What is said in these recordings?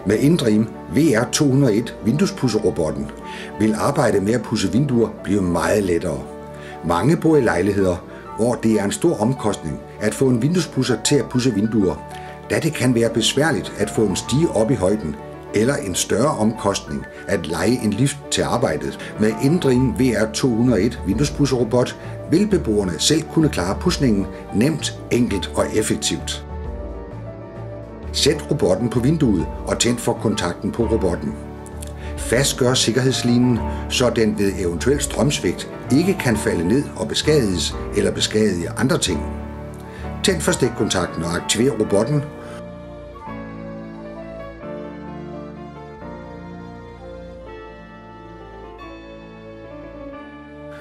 Med Indream VR201 vinduespudserrobotten vil arbejdet med at pudse vinduer blive meget lettere. Mange bor i lejligheder, hvor det er en stor omkostning at få en vinduespudser til at pudse vinduer, da det kan være besværligt at få en stige op i højden, eller en større omkostning at leje en lift til arbejdet. Med Indream VR201 vinduespudserrobot vil beboerne selv kunne klare pudsningen nemt, enkelt og effektivt. Sæt robotten på vinduet og tænd for kontakten på robotten. Fastgør sikkerhedslinen, så den ved eventuel strømsvigt ikke kan falde ned og beskadiges eller beskadige andre ting. Tænd for stikkontakten og aktiver robotten.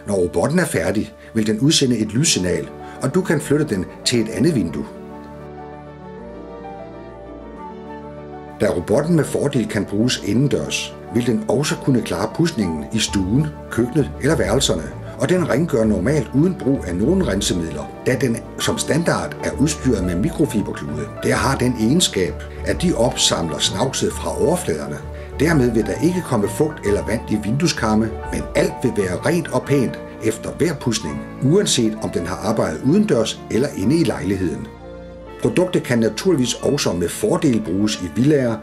Når robotten er færdig, vil den udsende et lyssignal, og du kan flytte den til et andet vindue. Da robotten med fordel kan bruges indendørs, vil den også kunne klare pudsningen i stuen, køkkenet eller værelserne, og den rengør normalt uden brug af nogen rensemidler, da den som standard er udstyret med mikrofiberklude. Der har den egenskab, at de opsamler snavset fra overfladerne. Dermed vil der ikke komme fugt eller vand i vindueskarme, men alt vil være rent og pænt efter hver pudsning, uanset om den har arbejdet udendørs eller inde i lejligheden. Produktet kan naturligvis også med fordel bruges i villaer,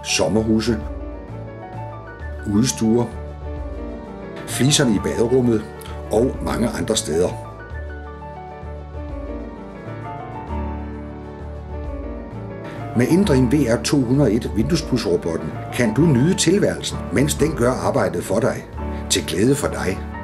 sommerhuse, udstuer, fliserne i baderummet og mange andre steder. Med Indream VR201 vinduespudserrobotten kan du nyde tilværelsen, mens den gør arbejdet for dig, til glæde for dig.